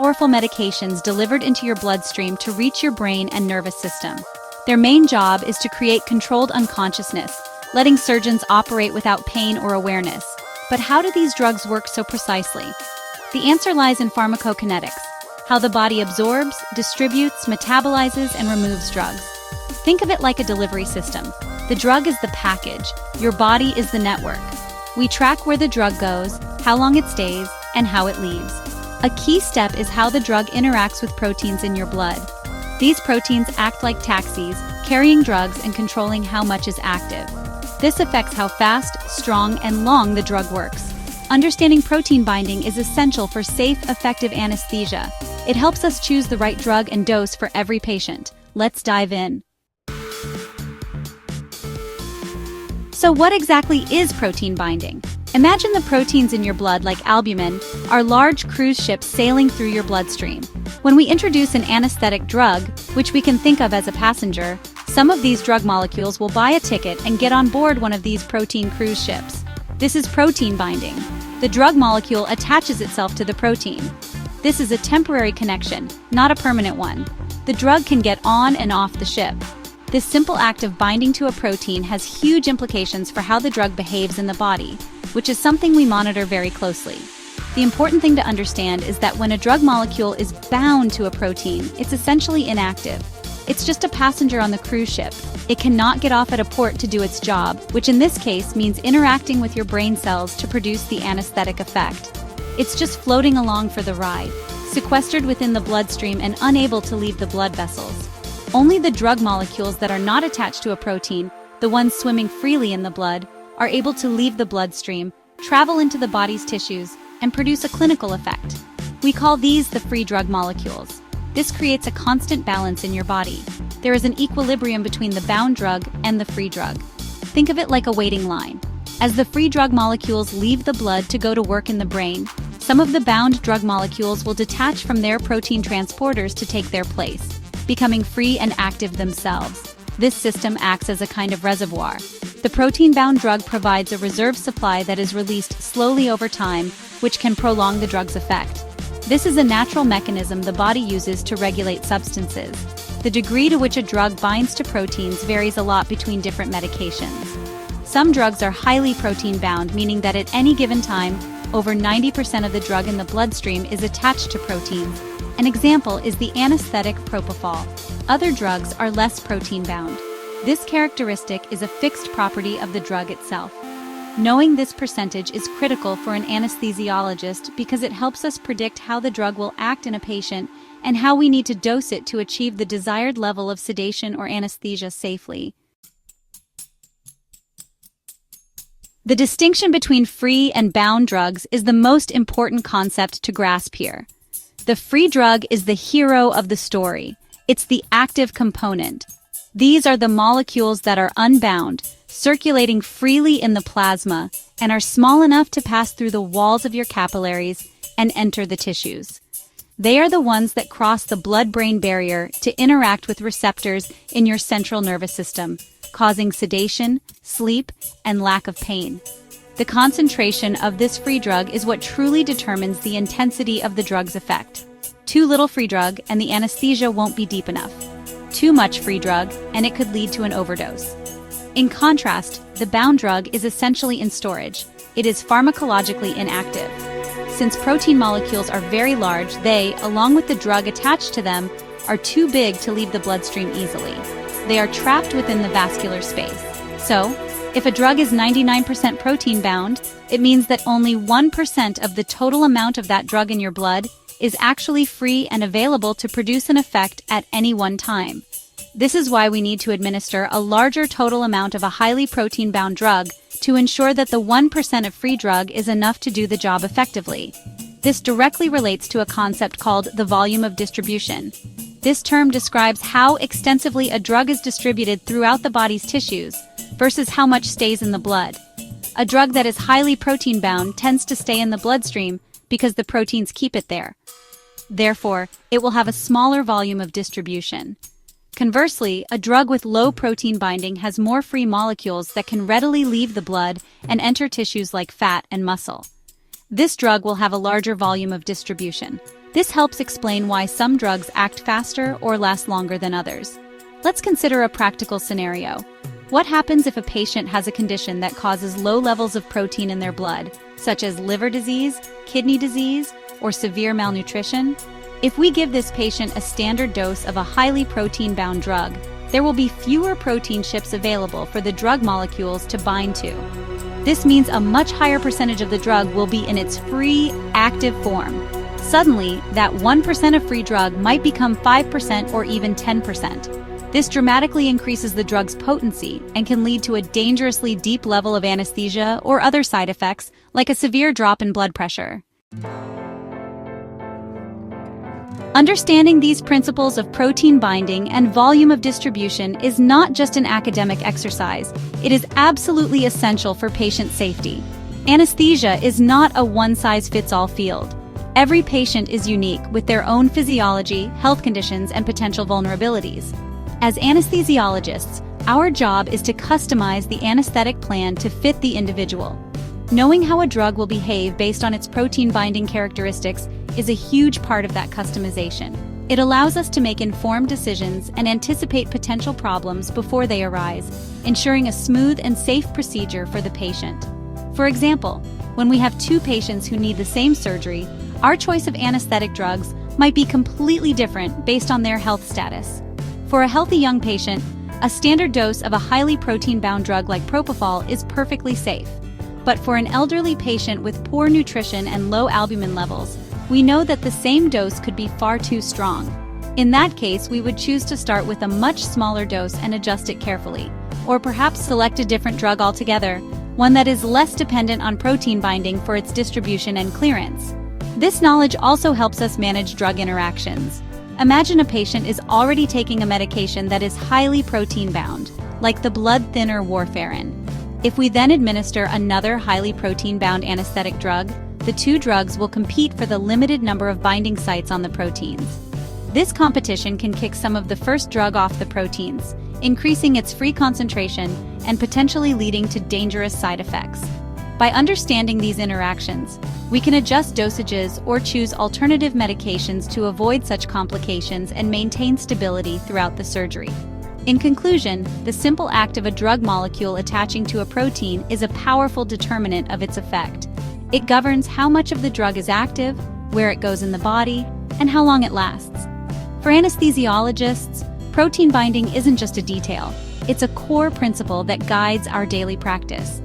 powerful medications delivered into your bloodstream to reach your brain and nervous system. Their main job is to create controlled unconsciousness, letting surgeons operate without pain or awareness. But how do these drugs work so precisely? The answer lies in pharmacokinetics, how the body absorbs, distributes, metabolizes, and removes drugs. Think of it like a delivery system. The drug is the package, your body is the network. We track where the drug goes, how long it stays, and how it leaves. A key step is how the drug interacts with proteins in your blood. These proteins act like taxis, carrying drugs and controlling how much is active. This affects how fast, strong, and long the drug works. Understanding protein binding is essential for safe, effective anesthesia. It helps us choose the right drug and dose for every patient. Let's dive in. So what exactly is protein binding? Imagine the proteins in your blood, like albumin, are large cruise ships sailing through your bloodstream. When we introduce an anesthetic drug, which we can think of as a passenger, some of these drug molecules will buy a ticket and get on board one of these protein cruise ships. This is protein binding. The drug molecule attaches itself to the protein. This is a temporary connection, not a permanent one. The drug can get on and off the ship. This simple act of binding to a protein has huge implications for how the drug behaves in the body, which is something we monitor very closely. The important thing to understand is that when a drug molecule is bound to a protein, it's essentially inactive. It's just a passenger on the cruise ship. It cannot get off at a port to do its job, which in this case means interacting with your brain cells to produce the anesthetic effect. It's just floating along for the ride, sequestered within the bloodstream and unable to leave the blood vessels. Only the drug molecules that are not attached to a protein, the ones swimming freely in the blood, are able to leave the bloodstream, travel into the body's tissues, and produce a clinical effect. We call these the free drug molecules. This creates a constant balance in your body. There is an equilibrium between the bound drug and the free drug. Think of it like a waiting line. As the free drug molecules leave the blood to go to work in the brain, some of the bound drug molecules will detach from their protein transporters to take their place, becoming free and active themselves. This system acts as a kind of reservoir. The protein-bound drug provides a reserve supply that is released slowly over time, which can prolong the drug's effect. This is a natural mechanism the body uses to regulate substances. The degree to which a drug binds to proteins varies a lot between different medications. Some drugs are highly protein-bound, meaning that at any given time, over 90% of the drug in the bloodstream is attached to proteins. An example is the anesthetic propofol. Other drugs are less protein-bound. This characteristic is a fixed property of the drug itself. Knowing this percentage is critical for an anesthesiologist because it helps us predict how the drug will act in a patient and how we need to dose it to achieve the desired level of sedation or anesthesia safely. The distinction between free and bound drugs is the most important concept to grasp here. The free drug is the hero of the story. It's the active component. These are the molecules that are unbound, circulating freely in the plasma, and are small enough to pass through the walls of your capillaries and enter the tissues. They are the ones that cross the blood-brain barrier to interact with receptors in your central nervous system, causing sedation, sleep, and lack of pain. The concentration of this free drug is what truly determines the intensity of the drug's effect. Too little free drug and the anesthesia won't be deep enough. Too much free drug and it could lead to an overdose. In contrast, the bound drug is essentially in storage. It is pharmacologically inactive. Since protein molecules are very large, they, along with the drug attached to them, are too big to leave the bloodstream easily. They are trapped within the vascular space. So, if a drug is 99% protein bound, it means that only 1% of the total amount of that drug in your blood is actually free and available to produce an effect at any one time. This is why we need to administer a larger total amount of a highly protein-bound drug to ensure that the 1% of free drug is enough to do the job effectively. This directly relates to a concept called the volume of distribution. This term describes how extensively a drug is distributed throughout the body's tissues versus how much stays in the blood. A drug that is highly protein-bound tends to stay in the bloodstream because the proteins keep it there. Therefore, it will have a smaller volume of distribution. Conversely, a drug with low protein binding has more free molecules that can readily leave the blood and enter tissues like fat and muscle. This drug will have a larger volume of distribution. This helps explain why some drugs act faster or last longer than others. Let's consider a practical scenario. What happens if a patient has a condition that causes low levels of protein in their blood, such as liver disease, kidney disease, or severe malnutrition? If we give this patient a standard dose of a highly protein-bound drug, there will be fewer protein ships available for the drug molecules to bind to. This means a much higher percentage of the drug will be in its free, active form. Suddenly, that 1% of free drug might become 5% or even 10%. This dramatically increases the drug's potency and can lead to a dangerously deep level of anesthesia or other side effects, like a severe drop in blood pressure. Understanding these principles of protein binding and volume of distribution is not just an academic exercise, it is absolutely essential for patient safety. Anesthesia is not a one-size-fits-all field. Every patient is unique with their own physiology, health conditions, and potential vulnerabilities. As anesthesiologists, our job is to customize the anesthetic plan to fit the individual. Knowing how a drug will behave based on its protein-binding characteristics is a huge part of that customization. It allows us to make informed decisions and anticipate potential problems before they arise, ensuring a smooth and safe procedure for the patient. For example, when we have two patients who need the same surgery, our choice of anesthetic drugs might be completely different based on their health status. For a healthy young patient, a standard dose of a highly protein-bound drug like propofol is perfectly safe. But for an elderly patient with poor nutrition and low albumin levels, we know that the same dose could be far too strong. In that case, we would choose to start with a much smaller dose and adjust it carefully, or perhaps select a different drug altogether, one that is less dependent on protein binding for its distribution and clearance. This knowledge also helps us manage drug interactions. Imagine a patient is already taking a medication that is highly protein-bound, like the blood thinner warfarin. If we then administer another highly protein-bound anesthetic drug, the two drugs will compete for the limited number of binding sites on the proteins. This competition can kick some of the first drug off the proteins, increasing its free concentration and potentially leading to dangerous side effects. By understanding these interactions, we can adjust dosages or choose alternative medications to avoid such complications and maintain stability throughout the surgery. In conclusion, the simple act of a drug molecule attaching to a protein is a powerful determinant of its effect. It governs how much of the drug is active, where it goes in the body, and how long it lasts. For anesthesiologists, protein binding isn't just a detail, it's a core principle that guides our daily practice.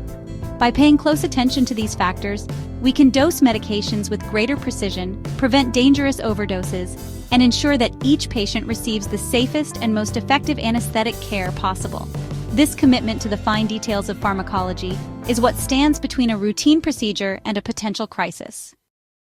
By paying close attention to these factors, we can dose medications with greater precision, prevent dangerous overdoses, and ensure that each patient receives the safest and most effective anesthetic care possible. This commitment to the fine details of pharmacology is what stands between a routine procedure and a potential crisis.